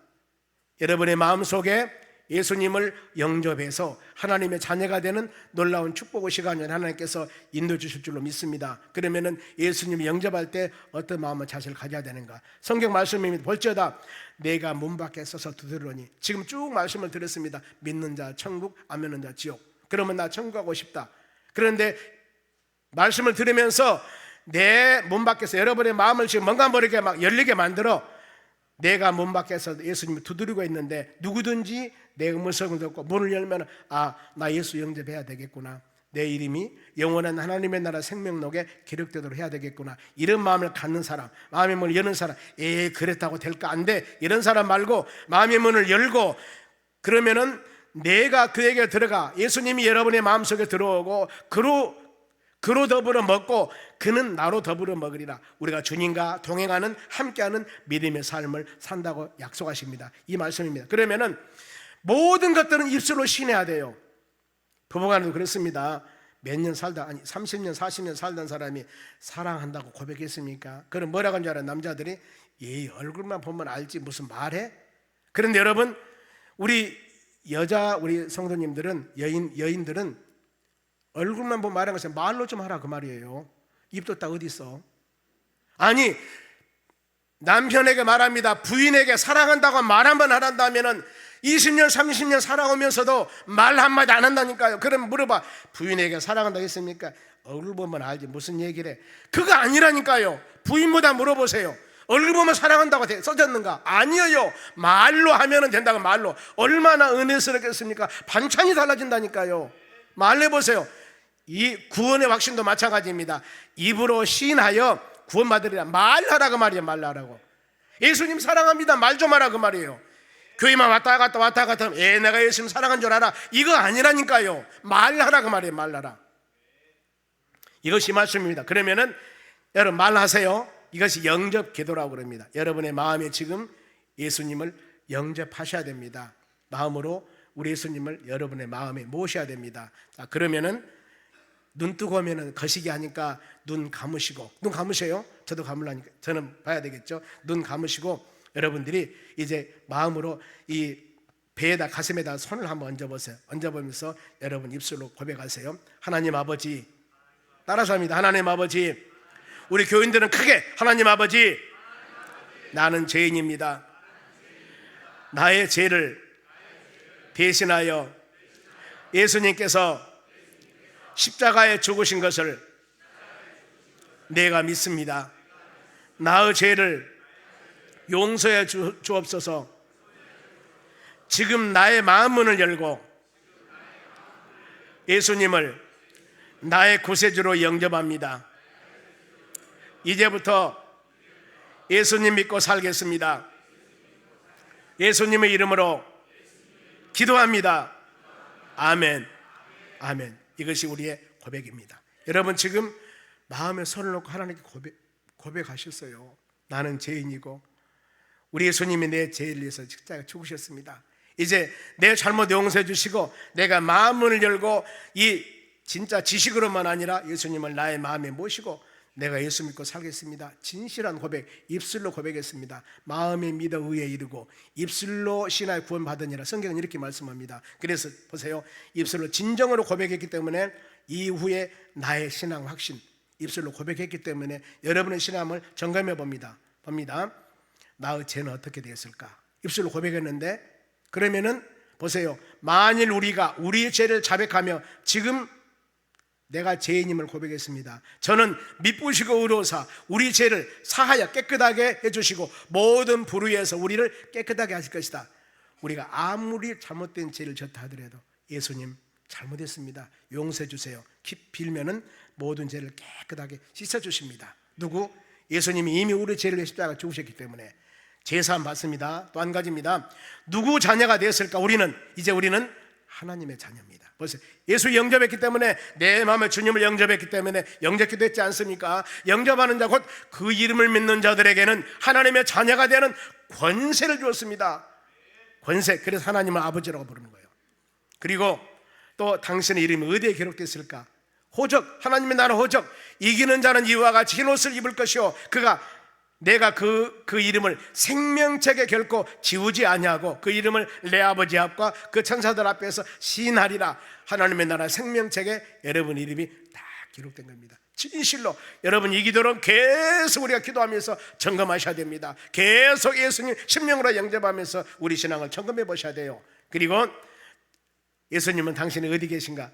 A: 여러분의 마음속에 예수님을 영접해서 하나님의 자녀가 되는 놀라운 축복의 시간을 하나님께서 인도해 주실 줄로 믿습니다. 그러면은 예수님을 영접할 때 어떤 마음의 자세를 가져야 되는가? 성경 말씀입니다. 볼지어다 내가 문 밖에 서서 두드리니. 지금 쭉 말씀을 드렸습니다. 믿는 자 천국, 안 믿는 자 지옥. 그러면 나 천국 가고 싶다. 그런데 말씀을 들으면서 내 문 밖에서 여러분의 마음을 지금 뭔가 모르게 막 열리게 만들어 내가 문 밖에서 예수님을 두드리고 있는데 누구든지 내 음성을 듣고 문을 열면 나 예수 영접해야 되겠구나. 내 이름이 영원한 하나님의 나라 생명록에 기록되도록 해야 되겠구나. 이런 마음을 갖는 사람, 마음의 문을 여는 사람, 그랬다고 될까? 안 돼. 이런 사람 말고 마음의 문을 열고 그러면은 내가 그에게 들어가 예수님이 여러분의 마음속에 들어오고 그로 더불어 먹고 그는 나로 더불어 먹으리라. 우리가 주님과 동행하는 함께하는 믿음의 삶을 산다고 약속하십니다. 이 말씀입니다. 그러면은 모든 것들은 입술로 신해야 돼요. 부부간에도 그렇습니다. 몇 년 살다 30년 40년 살던 사람이 사랑한다고 고백했습니까? 그럼 뭐라고 하는 줄 알아요? 남자들이 얼굴만 보면 알지 무슨 말해? 그런데 여러분 우리 성도님들은 여인들은 얼굴만 보면 말하는 것은 말로 좀 하라 그 말이에요. 입도 딱 어디 있어? 아니 남편에게 말합니다. 부인에게 사랑한다고 말 한번 하란다면은 20년 30년 살아오면서도 말 한마디 안 한다니까요. 그럼 물어봐. 부인에게 사랑한다고 했습니까? 얼굴 보면 알지 무슨 얘기를 해. 그거 아니라니까요. 부인보다 물어보세요. 얼굴 보면 사랑한다고 써졌는가? 아니에요. 말로 하면 된다고. 말로. 얼마나 은혜스럽겠습니까? 반찬이 달라진다니까요. 말로 해보세요. 이 구원의 확신도 마찬가지입니다. 입으로 시인하여 구원받으리라. 말하라 그 말이에요. 말하라고. 예수님 사랑합니다. 말 좀 하라 그 말이에요. 교회만 왔다 갔다 하면 내가 예수님 사랑한 줄 알아. 이거 아니라니까요. 말하라 그 말이에요. 말하라. 이것이 말씀입니다. 그러면은 여러분 말하세요. 이것이 영접 기도라고 그럽니다. 여러분의 마음에 지금 예수님을 영접하셔야 됩니다. 마음으로 우리 예수님을 여러분의 마음에 모셔야 됩니다. 자, 그러면은 눈 뜨고 오면은 거시기 하니까 눈 감으시고, 눈 감으세요. 저도 감으려니까 저는 봐야 되겠죠. 눈 감으시고 여러분들이 이제 마음으로 이 배에다 가슴에다 손을 한번 얹어보세요. 얹어보면서 여러분 입술로 고백하세요. 하나님 아버지, 따라서 합니다. 하나님 아버지, 우리 교인들은 크게 하나님 아버지, 나는 죄인입니다. 나의 죄를 대신하여 예수님께서 십자가에 죽으신 것을 내가 믿습니다. 나의 죄를 용서해 주옵소서. 지금 나의 마음 문을 열고 예수님을 나의 구세주로 영접합니다. 이제부터 예수님 믿고 살겠습니다. 예수님의 이름으로 기도합니다. 아멘. 아멘. 이것이 우리의 고백입니다. 여러분 지금 마음에 손을 놓고 하나님께 고백하셨어요. 나는 죄인이고 우리 예수님이 내 죄를 위해서 십자가에 죽으셨습니다. 이제 내 잘못 용서해 주시고 내가 마음을 열고 이 진짜 지식으로만 아니라 예수님을 나의 마음에 모시고 내가 예수 믿고 살겠습니다. 진실한 고백, 입술로 고백했습니다. 마음에 믿어 의에 이르고 입술로 신하여 구원받으니라. 성경은 이렇게 말씀합니다. 그래서 보세요. 입술로 진정으로 고백했기 때문에 이후에 나의 신앙 확신, 입술로 고백했기 때문에 여러분의 신앙을 점검해 봅니다. 나의 죄는 어떻게 되었을까? 입술로 고백했는데 그러면은 보세요. 만일 우리가 우리의 죄를 자백하며 지금 내가 죄인임을 고백했습니다. 저는 미쁘시고 의로우사 우리 죄를 사하여 깨끗하게 해주시고 모든 불의에서 우리를 깨끗하게 하실 것이다. 우리가 아무리 잘못된 죄를 졌다 하더라도 예수님 잘못했습니다. 용서해 주세요. 빌면은 모든 죄를 깨끗하게 씻어주십니다. 누구? 예수님이 이미 우리 죄를 위해 십자가에 죽으셨기 때문에 제사함 받습니다. 또 한 가지입니다. 누구 자녀가 되었을까? 이제 우리는 하나님의 자녀입니다. 벌써 예수 영접했기 때문에, 내 마음에 주님을 영접했기 때문에 영접게 됐지 않습니까? 영접하는 자 곧 그 이름을 믿는 자들에게는 하나님의 자녀가 되는 권세를 주었습니다. 권세. 그래서 하나님을 아버지라고 부르는 거예요. 그리고 또 당신의 이름이 어디에 기록됐을까? 호적, 하나님의 나라 호적. 이기는 자는 이와 같이 흰 옷을 입을 것이요 내가 그 이름을 생명책에 결코 지우지 아니하고 그 이름을 내 아버지 앞과 그 천사들 앞에서 시인하리라. 하나님의 나라 생명책에 여러분 이름이 다 기록된 겁니다. 진실로 여러분 이 기도는 계속 우리가 기도하면서 점검하셔야 됩니다. 계속 예수님 심령으로 영접하면서 우리 신앙을 점검해 보셔야 돼요. 그리고 예수님은 당신이 어디 계신가?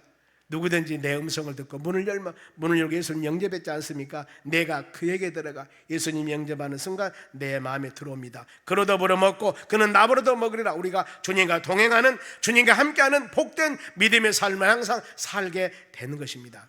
A: 누구든지 내 음성을 듣고 문을 열고 예수님 영접했지 않습니까? 내가 그에게 들어가 예수님 영접하는 순간 내 마음에 들어옵니다. 그로 더불어 먹고 그는 나보로도 먹으리라. 우리가 주님과 동행하는, 주님과 함께하는 복된 믿음의 삶을 항상 살게 되는 것입니다.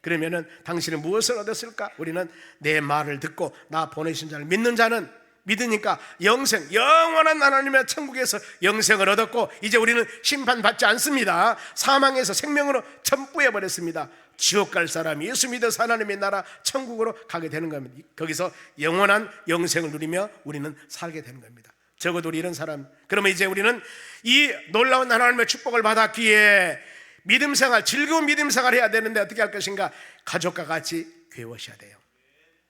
A: 그러면은 당신은 무엇을 얻었을까? 우리는 내 말을 듣고 나 보내신 자를 믿는 자는, 믿으니까 영원한 하나님의 천국에서 영생을 얻었고, 이제 우리는 심판받지 않습니다. 사망에서 생명으로 전부해버렸습니다. 지옥 갈 사람이 예수 믿어서 하나님의 나라 천국으로 가게 되는 겁니다. 거기서 영원한 영생을 누리며 우리는 살게 되는 겁니다. 적어도 우리 이런 사람, 그러면 이제 우리는 이 놀라운 하나님의 축복을 받았기에 믿음생활, 즐거운 믿음생활을 해야 되는데 어떻게 할 것인가? 가족과 같이 교회 오셔야 돼요.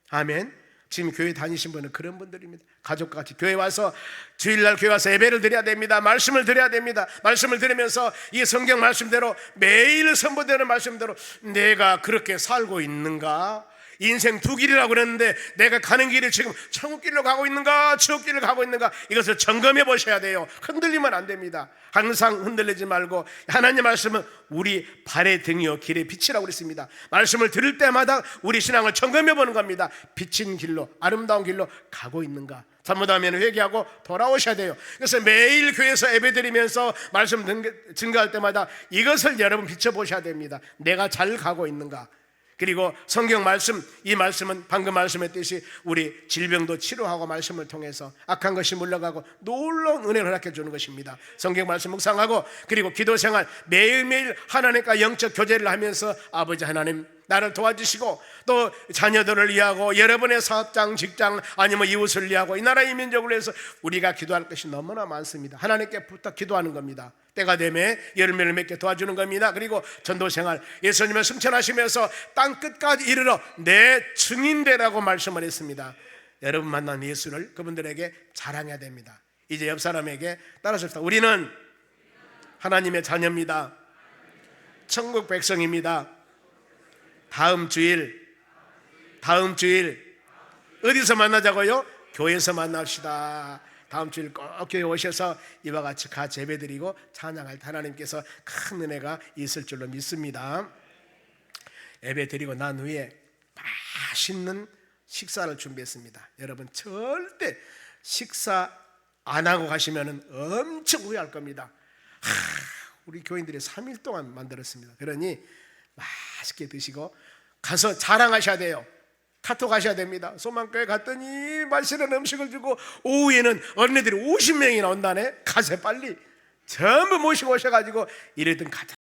A: 아멘. 지금 교회 다니신 분은 그런 분들입니다. 가족과 같이 교회 와서, 주일날 교회 와서 예배를 드려야 됩니다. 말씀을 드려야 됩니다. 말씀을 들으면서 이 성경 말씀대로, 매일 선포되는 말씀대로 내가 그렇게 살고 있는가? 인생 두 길이라고 그랬는데 내가 가는 길이 지금 천국길로 가고 있는가, 지옥길로 가고 있는가? 이것을 점검해 보셔야 돼요. 흔들리면 안 됩니다. 항상 흔들리지 말고, 하나님 말씀은 우리 발의 등이요 길의 빛이라고 그랬습니다. 말씀을 들을 때마다 우리 신앙을 점검해 보는 겁니다. 비친 길로, 아름다운 길로 가고 있는가? 잘못하면 회개하고 돌아오셔야 돼요. 그래서 매일 교회에서 예배드리면서 말씀 증거할 때마다 이것을 여러분 비춰보셔야 됩니다. 내가 잘 가고 있는가? 그리고 성경 말씀, 이 말씀은 방금 말씀했듯이 우리 질병도 치료하고 말씀을 통해서 악한 것이 물러가고 놀라운 은혜를 허락해 주는 것입니다. 성경 말씀 묵상하고, 그리고 기도생활 매일매일 하나님과 영적 교제를 하면서 아버지 하나님 나를 도와주시고, 또 자녀들을 위하고, 여러분의 사업장, 직장, 아니면 이웃을 위하고, 이 나라의 민족을 위해서 우리가 기도할 것이 너무나 많습니다. 하나님께 부탁 기도하는 겁니다. 때가 되면 열매를 맺게 도와주는 겁니다. 그리고 전도생활, 예수님을 승천하시면서 땅 끝까지 이르러 내 증인되라고 말씀을 했습니다. 여러분 만난 예수를 그분들에게 자랑해야 됩니다. 이제 옆 사람에게 따라서, 우리는 하나님의 자녀입니다. 천국 백성입니다. 다음 주일 어디서 만나자고요? 교회에서 만납시다. 다음 주일 꼭 교회 오셔서 이와 같이 같이 예배드리고 찬양할 때 하나님께서 큰 은혜가 있을 줄로 믿습니다. 예배드리고 난 후에 맛있는 식사를 준비했습니다. 여러분 절대 식사 안 하고 가시면 엄청 후회할 겁니다. 우리 교인들이 3일 동안 만들었습니다. 그러니 맛있게 드시고 가서 자랑하셔야 돼요. 카톡 하셔야 됩니다. 소망교회 갔더니 맛있는 음식을 주고, 오후에는 어린애들이 50명이나 온다네. 가세 빨리 전부 모시고 오셔가지고 이랬던 가장